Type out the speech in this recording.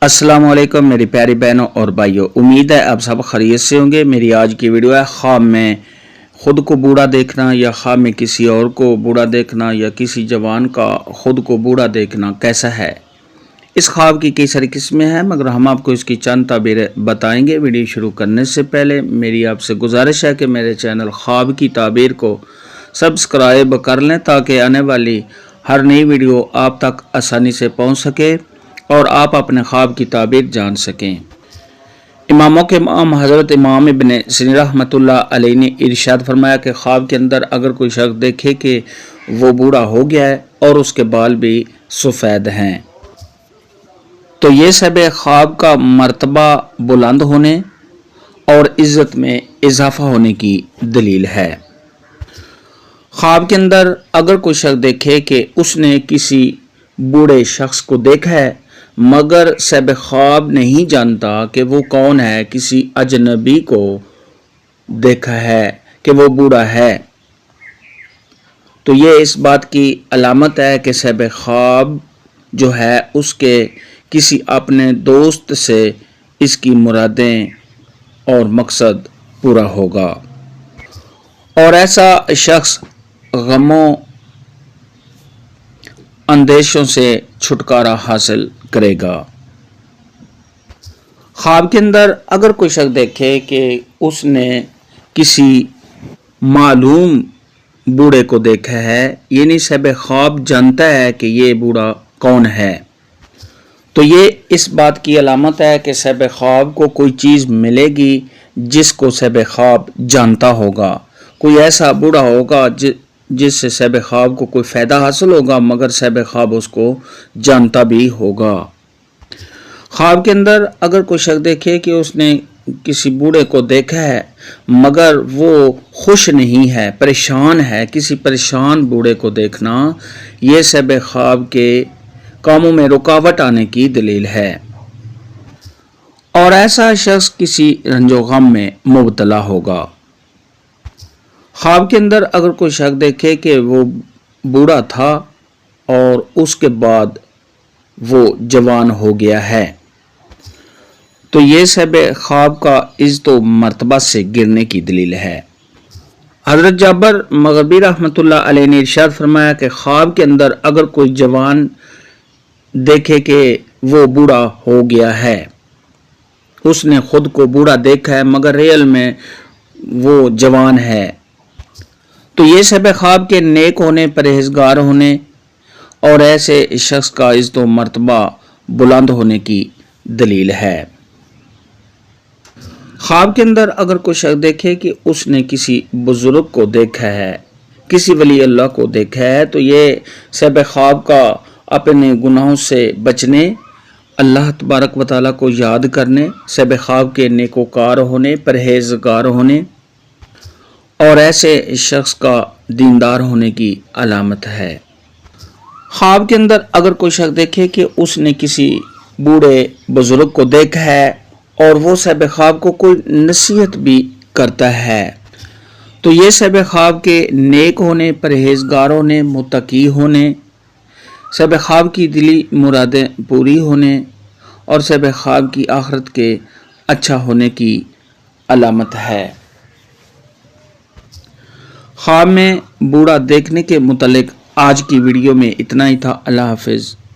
अस्सलाम वालेकुम मेरी प्यारी बहनों और भाइयों, उम्मीद है आप सब खैरियत से होंगे। मेरी आज की वीडियो है ख्वाब में ख़ुद को बूढ़ा देखना या ख्वाब में किसी और को बूढ़ा देखना या किसी जवान का ख़ुद को बूढ़ा देखना कैसा है। इस ख्वाब की कई सारी किस्में हैं मगर हम आपको इसकी चंद ताबीरें बताएंगे। वीडियो शुरू करने से पहले मेरी आपसे गुजारिश है कि मेरे चैनल ख्वाब की ताबीर को सब्सक्राइब कर लें ताकि आने वाली हर नई वीडियो आप तक आसानी से पहुँच सके और आप अपने ख्वाब की ताबीर जान सकें। इमामों के इमाम हज़रत इमाम इब्न सीरीन रहमतुल्लाह अलैहि ने इरशाद फरमाया कि ख्वाब के अंदर अगर कोई शख्स देखे कि वो बूढ़ा हो गया है और उसके बाल भी सफ़ेद हैं तो ये सब ख्वाब का मर्तबा बुलंद होने और इज़्ज़त में इजाफ़ा होने की दलील है। ख्वाब के अंदर अगर कोई शख्स देखे कि उसने किसी बूढ़े शख्स को देखा है मगर सब ख्वाब नहीं जानता कि वो कौन है, किसी अजनबी को देखा है कि वो बूढ़ा है, तो ये इस बात की अलामत है कि सब ख्वाब जो है उसके किसी अपने दोस्त से इसकी मुरादें और मकसद पूरा होगा और ऐसा शख्स गमों अंदेशों से छुटकारा हासिल करेगा। ख्वाब के अंदर अगर कोई शख्स देखे कि उसने किसी मालूम बूढ़े को देखा है, यानी सब ख्वाब जानता है कि ये बूढ़ा कौन है, तो ये इस बात की अलामत है कि सब ख्वाब को कोई चीज़ मिलेगी जिसको सब ख्वाब जानता होगा। कोई ऐसा बूढ़ा होगा जिससे सब ख्वाब को कोई फ़ायदा हासिल होगा मगर सब ख्वाब उसको जानता भी होगा। ख्वाब के अंदर अगर कोई शख्स देखे कि उसने किसी बूढ़े को देखा है मगर वो खुश नहीं है, परेशान है, किसी परेशान बूढ़े को देखना ये सब ख्वाब के कामों में रुकावट आने की दलील है और ऐसा शख्स किसी रंजो गम में मुब्तला होगा। ख्वाब के अंदर अगर कोई शख्स देखे कि वो बूढ़ा था और उसके बाद वो जवान हो गया है तो ये सब ख्वाब का इज़्ज़त व मर्तबा से गिरने की दलील है। हज़रत जाबर मग़रिबी रहमतुल्लाह अलैहि ने इरशाद फरमाया कि ख्वाब के अंदर अगर कोई जवान देखे कि वो बूढ़ा हो गया है, उसने खुद को बूढ़ा देखा है मगर रियल में वो जवान है, तो ये सब ख्वाब के नेक होने, परहेजगार होने और ऐसे शख्स का इज़्ज़त व मर्तबा बुलंद होने की दलील है। ख्वाब के अंदर अगर कोई शख्स देखे कि उसने किसी बुजुर्ग को देखा है, किसी वली अल्लाह को देखा है, तो ये सब ख्वाब का अपने गुनाहों से बचने, अल्लाह तबारक व तआला को याद करने, सब ख्वाब के नेकोकार होने, परहेजगार होने और ऐसे शख्स का दीनदार होने की अलामत है। ख्वाब के अंदर अगर कोई शख्स देखे कि उसने किसी बूढ़े बुजुर्ग को देखा है और वो सब ख्वाब को कोई नसीहत भी करता है, तो ये सब ख्वाब के नेक होने, परहेजगार होने, मुत्तकी होने, सब ख्वाब की दिली मुरादें पूरी होने और सब ख्वाब की आखिरत के अच्छा होने की अलामत है। ख्वाब में बूढ़ा देखने के मुतालिक आज की वीडियो में इतना ही था। अल्लाह हाफिज़।